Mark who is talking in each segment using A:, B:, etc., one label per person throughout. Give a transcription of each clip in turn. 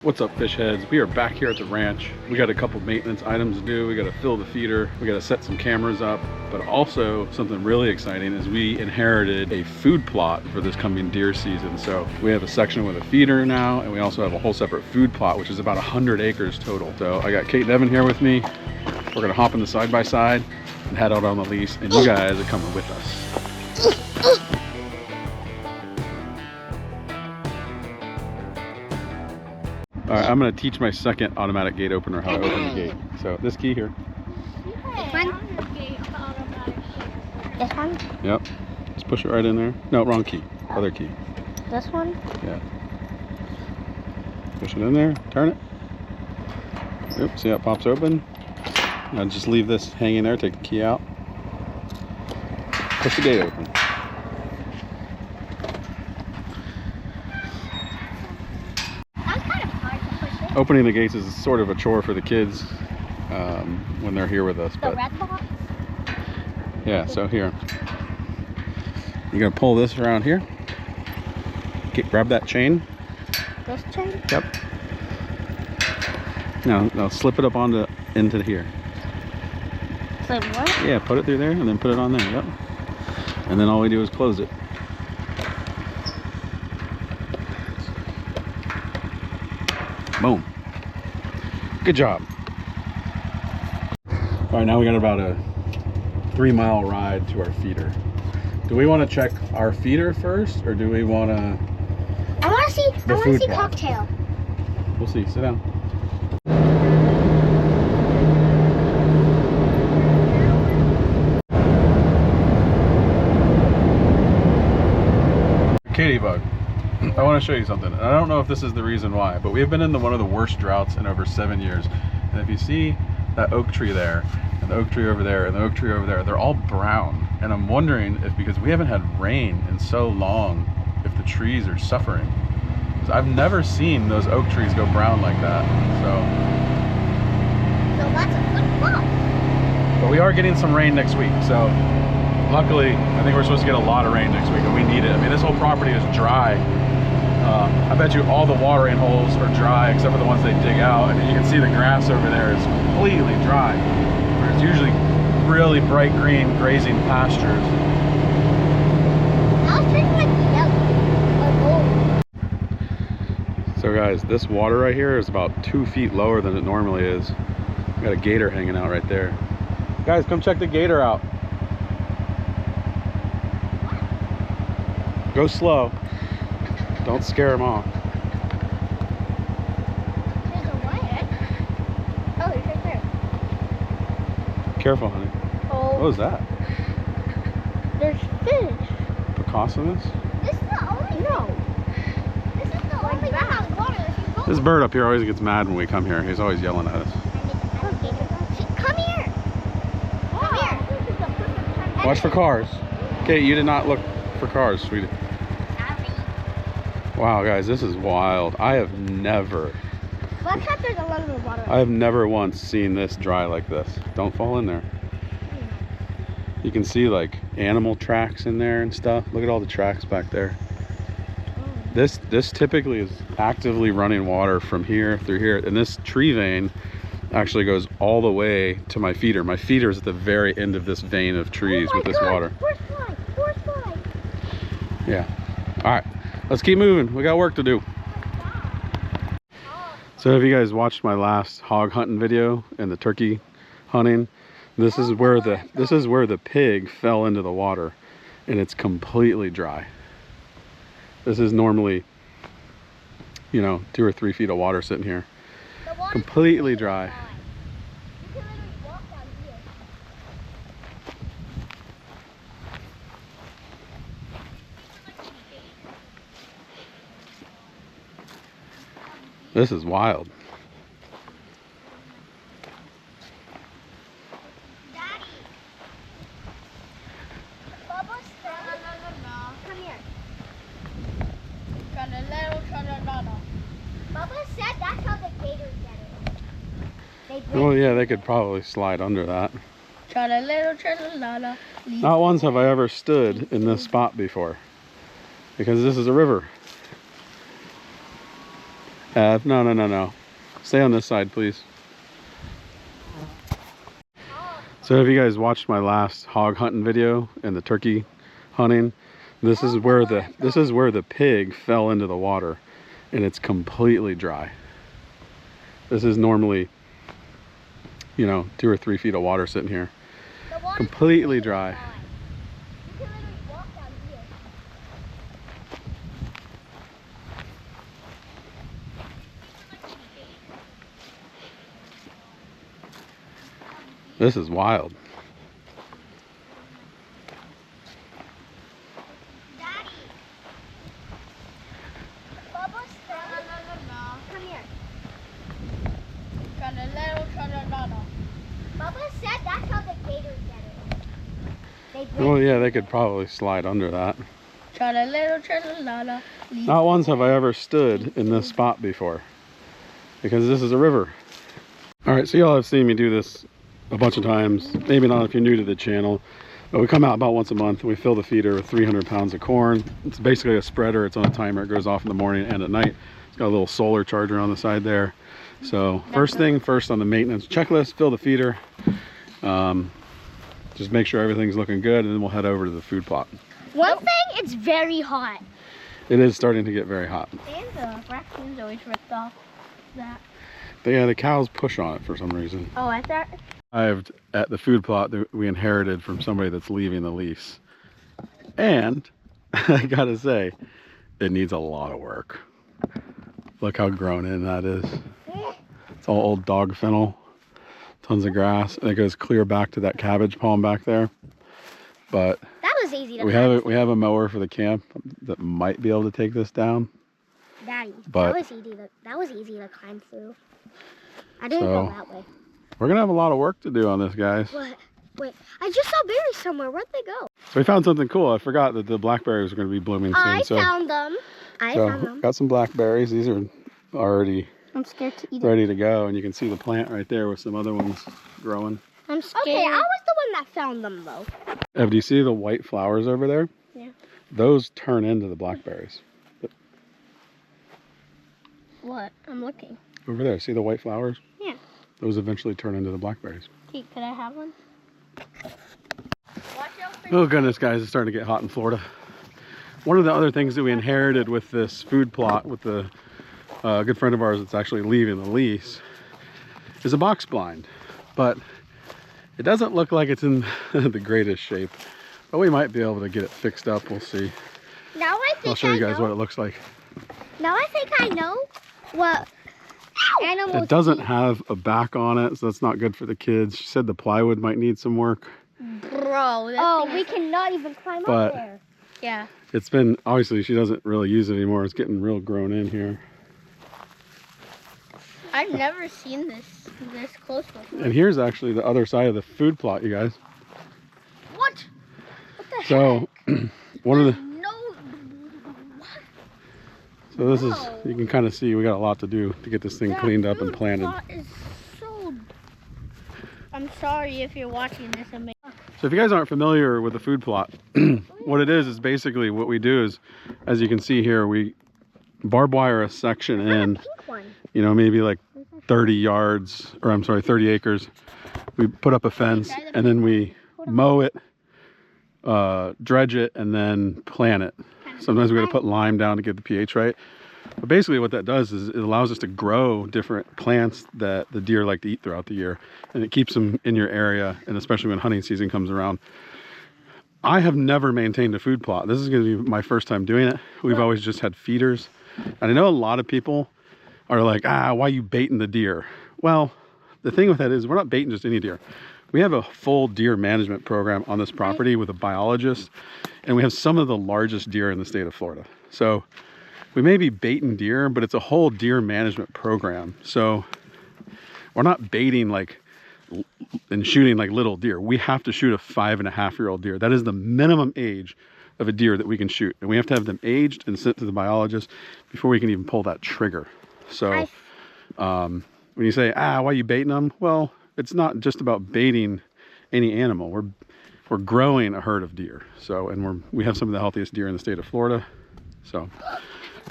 A: What's up, fish heads? We are back here at the ranch. We got a couple maintenance items to do. We got to fill the feeder. We got to set some cameras up. But also something really exciting is we inherited a food plot for this coming deer season. So we have a section with a feeder now, and we also have a whole separate food plot, which is about 100 acres total. So I got Kate and Evan here with me. We're gonna hop in the side-by-side and head out on the lease, and you guys are coming with us. All right, I'm gonna teach my second automatic gate opener how to open the gate. So this key here.
B: This one? This one?
A: Yep. Just push it right in there. No, wrong key. Other key.
B: This one?
A: Yeah. Push it in there. Turn it. Yep. See how it pops open? Now just leave this hanging there. Take the key out. Push the gate open. Opening the gates is sort of a chore for the kids when they're here with us. But yeah, so here. You're gonna pull this around here. Grab that chain.
B: This chain?
A: Yep. Now slip it up into here.
B: Slip what?
A: Yeah, put it through there and then put it on there. Yep. And then all we do is close it. Boom. Good job. All right, now we got about a 3-mile ride to our feeder. Do we want to check our feeder first, or do we want to?
B: I want to see cocktail.
A: We'll see. Sit down. Katie bug. I want to show you something. I don't know if this is the reason why, but we've been in one of the worst droughts in over 7 years. And if you see that oak tree there, and the oak tree over there, and the oak tree over there, they're all brown. And I'm wondering if, because we haven't had rain in so long, if the trees are suffering. So I've never seen those oak trees go brown like that.
B: So that's a good crop.
A: But we are getting some rain next week. So luckily, I think we're supposed to get a lot of rain next week, and we need it. I mean, this whole property is dry. I bet you all the watering holes are dry except for the ones they dig out. And you can see the grass over there is completely dry. Where it's usually really bright green grazing pastures.
B: Now it's turning like yellow or gold.
A: So guys, this water right here is about 2 feet lower than it normally is. We got a gator hanging out right there. Guys, come check the gator out. Go slow. Don't scare him off.
B: There's a lion. Oh, he's right there.
A: Careful, honey.
B: Oh.
A: What was that?
B: There's fish.
A: Precautionist?
B: This is the only This is the only one that's water.
A: This bird up here always gets mad when we come here. He's always yelling at us.
B: Come here. Come here.
A: Watch for cars. Kate, you did not look for cars, sweetie. Wow, guys, this is wild. I have never once seen this dry like this. Don't fall in there. You can see like animal tracks in there and stuff. Look at all the tracks back there. This typically is actively running water from here through here, and this tree vein actually goes all the way to my feeder. My feeder is at the very end of this vein of trees with this water. Yeah. All right, let's keep moving. We got work to do. So have you guys watched my last hog hunting video and the turkey hunting? This is where the pig fell into the water, and it's completely dry. This is normally, you know, 2 or 3 feet of water sitting here. Completely dry. This is wild.
B: Daddy. Bubba said, come here. Bubba said that's how the gators get it.
A: Oh yeah, they could probably slide under that. Not once have I ever stood in this spot before, because this is a river. No. Stay on this side, please. So if you guys watched my last hog hunting video and the turkey hunting, this is where the pig fell into the water, and it's completely dry. This is normally, you know, 2 or 3 feet of water sitting here. Completely dry.
B: You can literally walk down here.
A: This is wild.
B: Daddy. Bubba said, come here. Bubba said that's how the gators get it. They break
A: Well, yeah, they could probably slide under that.
C: Tra-la-la-la-la-la.
A: Not once have I ever stood in this spot before, because this is a river. All right, so y'all have seen me do this a bunch of times. Maybe not if you're new to the channel, but we come out about once a month and we fill the feeder with 300 pounds of corn. It's basically a spreader. It's on a timer. It goes off in the morning and at night. It's got a little solar charger on the side there. So first thing first on the maintenance checklist, fill the feeder. Just make sure everything's looking good, and then we'll head over to the food plot.
B: One thing, it's very hot.
A: It is starting to get very hot.
C: And the raccoons always ripped off that.
A: But yeah, the cows push on it for some reason.
C: Oh, I thought.
A: Arrived at the food plot that we inherited from somebody that's leaving the lease. And I gotta say, it needs a lot of work. Look how grown in that is. It's all old dog fennel, tons of grass, and it goes clear back to that cabbage palm back there. But
B: That was easy to
A: we have a mower for the camp that might be able to take this down.
B: Daddy,
A: But-
B: that was easy to climb through. I didn't go that way.
A: We're gonna have a lot of work to do on this, guys.
B: What? Wait, I just saw berries somewhere. Where'd they go?
A: So we found something cool. I forgot that the blackberries are gonna be blooming soon.
B: I
A: so
B: found them. I found them.
A: got some blackberries. These are already
C: I'm scared to eat it.
A: ready to go, and you can see the plant right there with some other ones growing.
C: I'm scared.
B: Okay, I was the one that found them though.
A: Ev, do you see the white flowers over there?
C: Yeah.
A: Those turn into the blackberries.
C: What? I'm looking.
A: Over there, see the white flowers?
C: Yeah.
A: Those eventually turn into the blackberries.
C: Pete, could I have one? Watch out for
A: Oh goodness, guys, it's starting to get hot in Florida. One of the other things that we inherited with this food plot with the good friend of ours that's actually leaving the lease is a box blind. But it doesn't look like it's in the greatest shape. But we might be able to get it fixed up, we'll see.
B: Now I think
A: I'll show you guys what it looks like.
B: Now I think I know what animals.
A: It doesn't have a back on it, so that's not good for the kids. She said the plywood might need some work.
C: Bro,
B: Oh, we cannot even climb
A: But-
B: up there.
C: yeah.
A: It's been, obviously she doesn't really use it anymore. It's getting real grown in here.
C: I've never seen this close before.
A: And here's actually the other side of the food plot, you guys.
C: What? What the
A: So one of the,
C: heck? No.
A: so this is, you can kind of see we got a lot to do to get this thing cleaned up and planted.
C: That is so... I'm sorry if you're watching this.
A: So if you guys aren't familiar with the food plot, what it is basically what we do is, as you can see here, we barbed wire a section in,
B: Pink one.
A: you know, maybe like 30 yards, or I'm sorry, 30 acres. We put up a fence and then we mow it, dredge it, and then plant it. Sometimes we got to put lime down to get the pH right. But basically what that does is it allows us to grow different plants that the deer like to eat throughout the year. And it keeps them in your area, and especially when hunting season comes around. I have never maintained a food plot. This is going to be my first time doing it. We've always just had feeders. And I know a lot of people are like, why are you baiting the deer? Well, the thing with that is we're not baiting just any deer. We have a full deer management program on this property with a biologist, and we have some of the largest deer in the state of Florida. So we may be baiting deer, but it's a whole deer management program. So we're not baiting like and shooting like little deer. We have to shoot a 5.5-year-old deer. That is the minimum age of a deer that we can shoot. And we have to have them aged and sent to the biologist before we can even pull that trigger. So when you say, why are you baiting them? Well, it's not just about baiting any animal. We're growing a herd of deer. So, and we have some of the healthiest deer in the state of Florida. So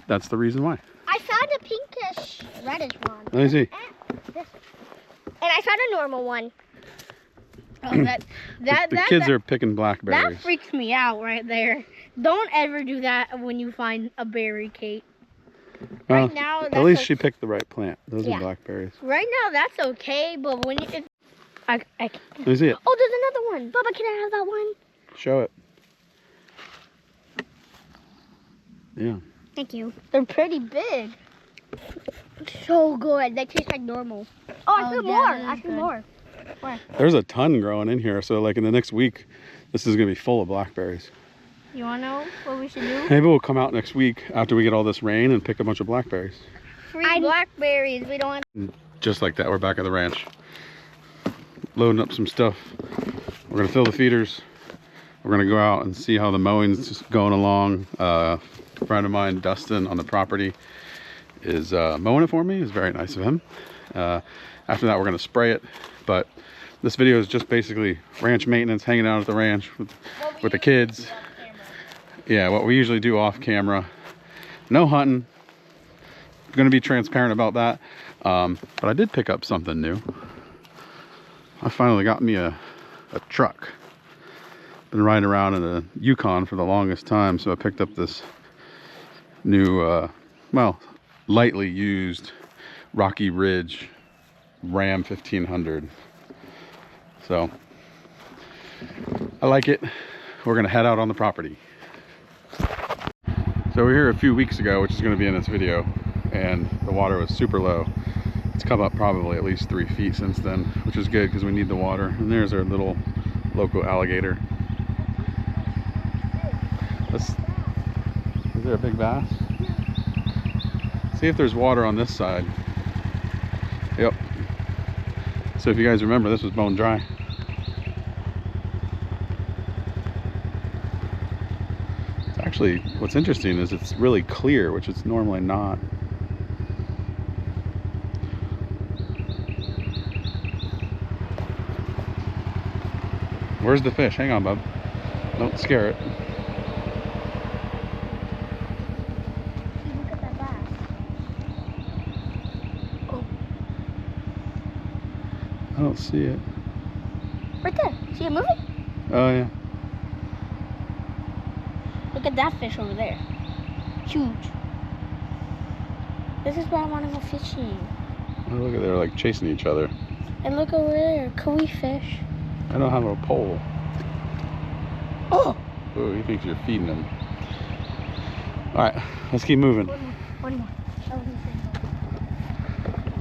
A: that's the reason why.
B: I found a pinkish reddish one.
A: Let me see.
B: And I found a normal one.
C: Oh,
A: The kids are picking blackberries.
C: That freaks me out right there. Don't ever do that when you find a berry, Kate.
A: Well,
C: Right now,
A: at least she picked the right plant. Those are blackberries.
C: Right now, that's okay, but when you...
A: Let me see it.
C: Oh, there's another one. Bubba, can I have that one?
A: Show it. Yeah.
B: Thank you.
C: They're pretty big.
B: So good. They taste like normal. Oh, I feel more. I feel more. Where?
A: There's a ton growing in here, so like in the next week, this is gonna be full of blackberries.
C: You wanna know what we should do?
A: Maybe we'll come out next week after we get all this rain and pick a bunch of blackberries.
C: Free blackberries. We don't want...
A: Just like that, we're back at the ranch. Loading up some stuff. We're gonna fill the feeders. We're gonna go out and see how the mowing's going along. A friend of mine, Dustin, on the property is mowing it for me. It's very nice of him. After that, we're gonna spray it. But this video is just basically ranch maintenance, hanging out at the ranch with the kids. Yeah, what we usually do off camera. No hunting. I'm gonna be transparent about that. But I did pick up something new. I finally got me a truck. Been riding around in a Yukon for the longest time, so I picked up this new, well, lightly used Rocky Ridge Ram 1500. So I like it. We're gonna head out on the property. So we're here a few weeks ago, which is going to be in this video, and the water was super low. It's come up probably at least 3 feet since then, which is good because we need the water. And there's our little local alligator. Is there a big bass? See if there's water on this side. Yep. So if you guys remember, this was bone dry. It's actually, what's interesting is it's really clear, which it's normally not. Where's the fish? Hang on, bub. Don't scare it.
B: Look at that bass. Oh.
A: I don't see it.
C: Right there. See it moving?
A: Oh yeah.
C: Look at that fish over there. Huge. This is why I want to go fishing.
A: Oh, look at, they're like chasing each other.
C: And look over there. Can we fish?
A: I don't have a pole.
C: Oh!
A: Oh, he thinks you're feeding him. All right, let's keep moving.
B: One more.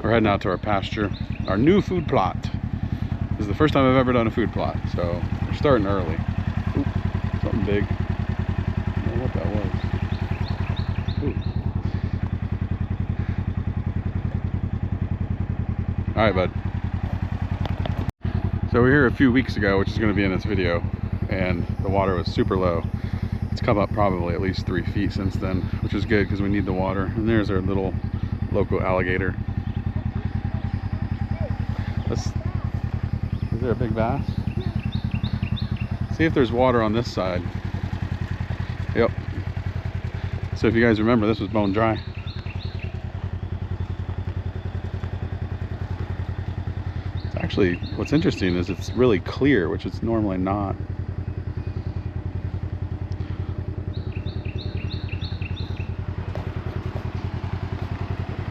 A: We're heading out to our pasture, our new food plot. This is the first time I've ever done a food plot, so we're starting early. Ooh, something big. I don't know what that was. Ooh. All right, bud. So we're here a few weeks ago, which is going to be in this video, and the water was super low. It's come up probably at least 3 feet since then, which is good because we need the water. And there's our little local alligator. Is there a big bass? See if there's water on this side. Yep. So if you guys remember, this was bone dry. Actually, what's interesting is it's really clear, which it's normally not.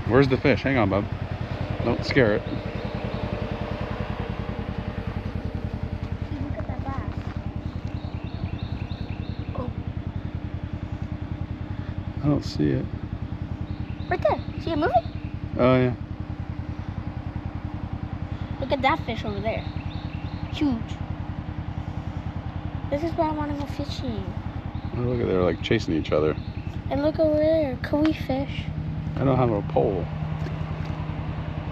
A: Where's the fish? Hang on, bub. Don't scare it.
B: Look at that bass. Oh.
A: I don't see it.
C: Right there. See it moving?
A: Oh yeah.
C: Look at that fish over there. Huge. This is why I want to go fishing.
A: Oh, look at, they're like chasing each other.
C: And look over there. Can we fish?
A: I don't have a pole.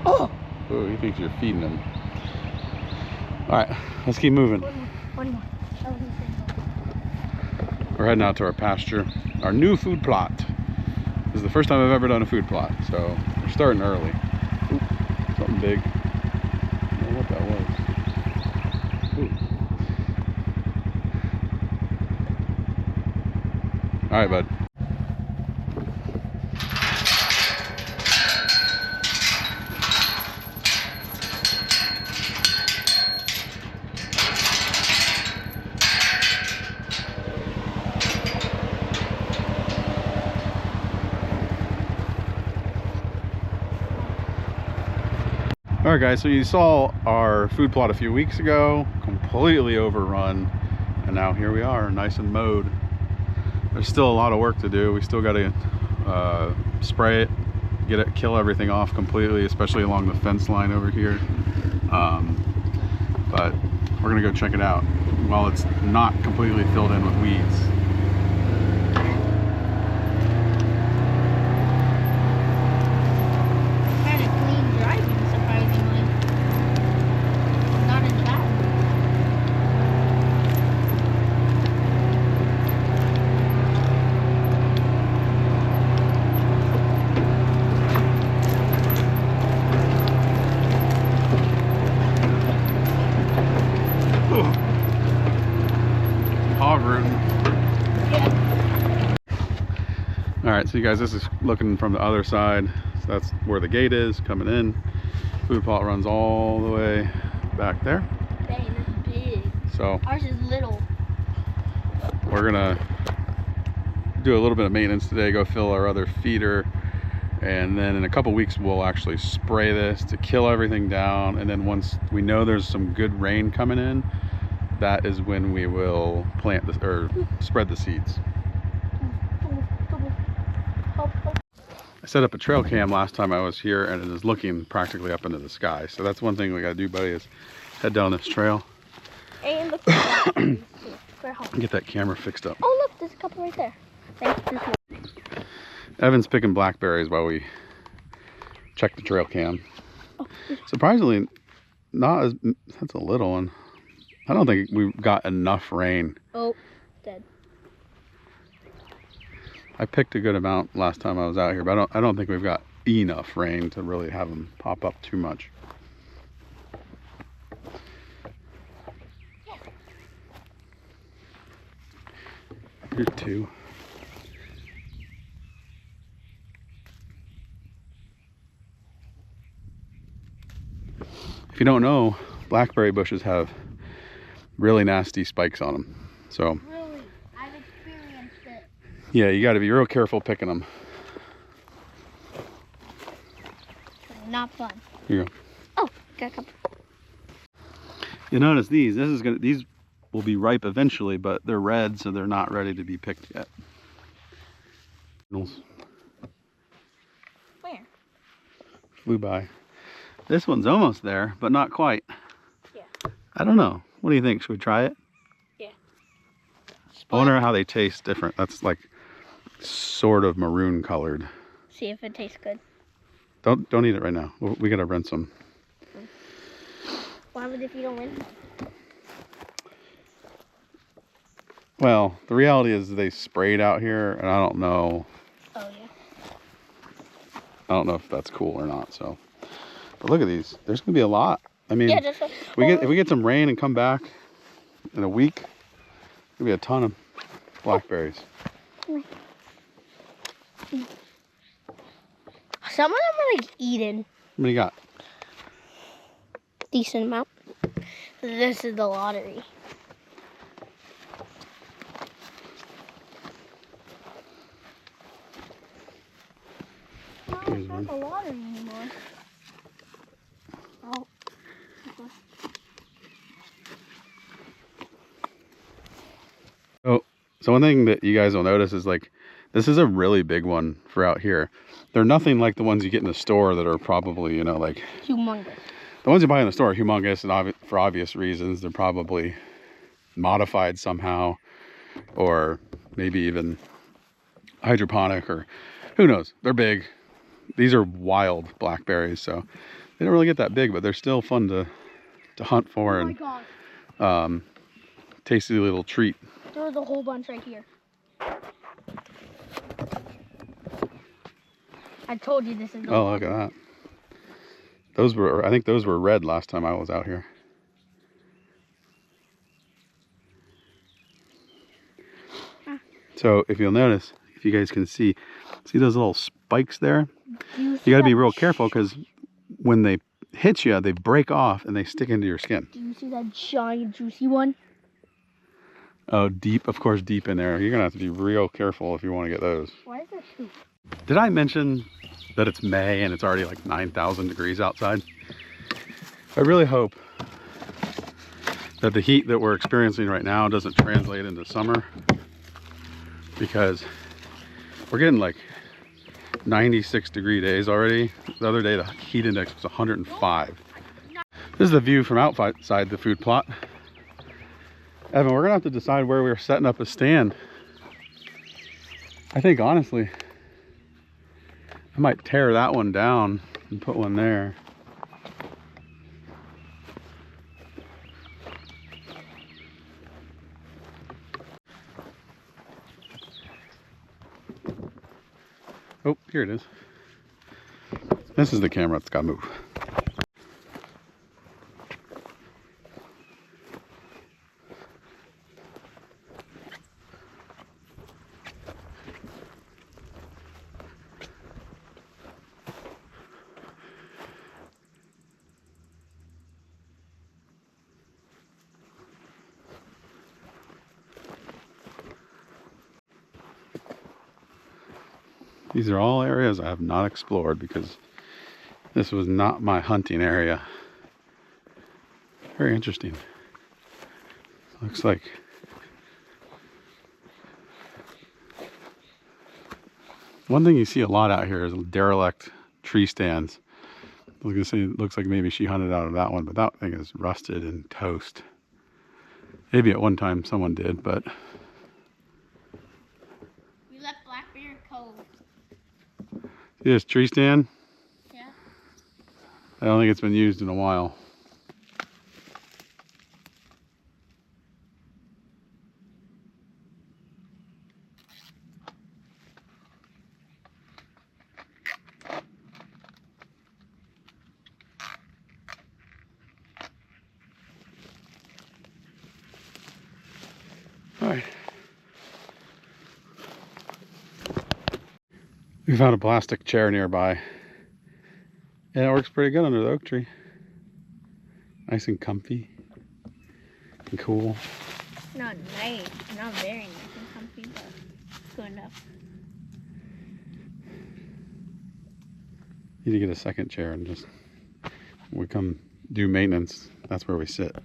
C: Oh!
A: Oh, he thinks you're feeding him. All right, let's keep moving.
B: One more.
A: We're heading out to our pasture, our new food plot. This is the first time I've ever done a food plot, so we're starting early. Ooh, something big. I don't know what that was. Ooh. All right, bud. All right, guys, so you saw our food plot a few weeks ago, completely overrun, and now here we are, nice and mowed. There's still a lot of work to do. We still got to spray it, kill everything off completely, especially along the fence line over here. But we're gonna go check it out while it's not completely filled in with weeds. All right, so you guys, this is looking from the other side. So that's where the gate is coming in. Food plot runs all the way back there.
C: Dang, that's big.
A: So
C: ours is little.
A: We're gonna do a little bit of maintenance today, go fill our other feeder, and then in a couple weeks we'll actually spray this to kill everything down. And then once we know there's some good rain coming in, that is when we will plant this or spread the seeds. I set up a trail cam last time I was here, and it is looking practically up into the sky. So that's one thing we gotta do, buddy, is head down this trail
C: And look at that.
A: get that camera fixed up.
C: Oh, look, there's a couple right there.
A: Evan's picking blackberries while we check the trail cam.
C: Oh,
A: surprisingly, not as, that's a little one. I don't think we got enough rain.
C: oh, dead.
A: I picked a good amount last time I was out here, but I don't think we've got enough rain to really have them pop up too much. Here's two. If you don't know, blackberry bushes have really nasty spikes on them. So
C: Really? I've experienced it.
A: yeah, you got to be real careful picking them.
C: Not fun.
A: Here you go.
C: Oh, got a couple.
A: You notice these will be ripe eventually, but they're red, so they're not ready to be picked yet.
C: Where?
A: Flew by. This one's almost there, but not quite.
C: Yeah.
A: I don't know. What do you think? Should we try it?
C: Yeah.
A: I wonder how they taste different. That's like sort of maroon colored.
C: See if it tastes good.
A: Don't eat it right now. We gotta rinse them.
C: What happens if you don't rinse them?
A: Well, the reality is they sprayed out here, and I don't know.
C: Oh yeah.
A: I don't know if that's cool or not. So, but look at these. There's gonna be a lot. I mean,
C: Yeah,
A: if we get some rain and come back in a week, there'll be a ton of blackberries.
C: Some of them are like eaten.
A: What do you got?
C: Decent amount. This is the lottery. No, it's not the lottery anymore. Oh.
A: So one thing that you guys will notice is like, this is a really big one for out here. They're nothing like the ones you get in the store that are probably, you know, like
C: Humongous.
A: the ones you buy in the store are humongous, and for obvious reasons. They're probably modified somehow, or maybe even hydroponic, or who knows. They're big. These are wild blackberries, so they don't really get that big, but they're still fun to hunt for.
C: Oh my
A: and
C: God.
A: Tasty little treat.
C: There's a whole bunch right here. I told you this is the
A: Oh, look at that. I think those were red last time I was out here. So if you'll notice, if you guys can see those little spikes there? You got to be real careful, because when they hit you, they break off and they stick into your skin.
C: Do you see that giant juicy one?
A: Oh, deep, of course, deep in there. You're going to have to be real careful if you want to get those.
C: Why is there two?
A: Did I mention that it's May and it's already like 9,000 degrees outside? I really hope that the heat that we're experiencing right now doesn't translate into summer, because we're getting like 96-degree days already. The other day the heat index was 105. This is the view from outside the food plot. Evan, we're gonna have to decide where we're setting up a stand. I think honestly, I might tear that one down and put one there. Oh, here it is. This is the camera that's got to move. These are all areas I have not explored because this was not my hunting area. Very interesting. Looks like one thing you see a lot out here is derelict tree stands. I was gonna say it looks like maybe she hunted out of that one, but that thing is rusted and toast. Maybe at one time someone did, but
C: We left Blackbeard Cove.
A: see this tree stand?
C: Yeah.
A: I don't think it's been used in a while. All right. We found a plastic chair nearby. Yeah, it works pretty good under the oak tree. Nice and comfy and cool.
C: Not nice, not very nice and comfy, but good enough.
A: Need to get a second chair and just, when we come do maintenance, that's where we sit.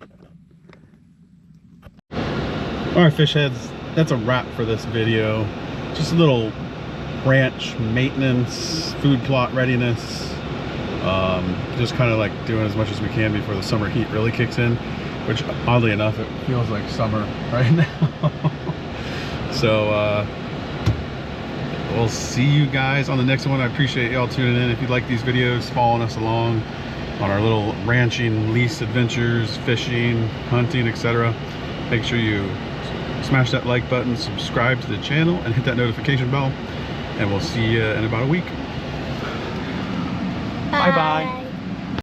A: All right, fish heads, that's a wrap for this video. Just a little ranch maintenance, food plot readiness. Just kind of like doing as much as we can before the summer heat really kicks in, which oddly enough, it feels like summer right now. So we'll see you guys on the next one. I appreciate y'all tuning in. If you like these videos, following us along on our little ranching, lease adventures, fishing, hunting, etc., make sure you smash that like button, subscribe to the channel, and hit that notification bell. And we'll see you in about a week. Bye bye.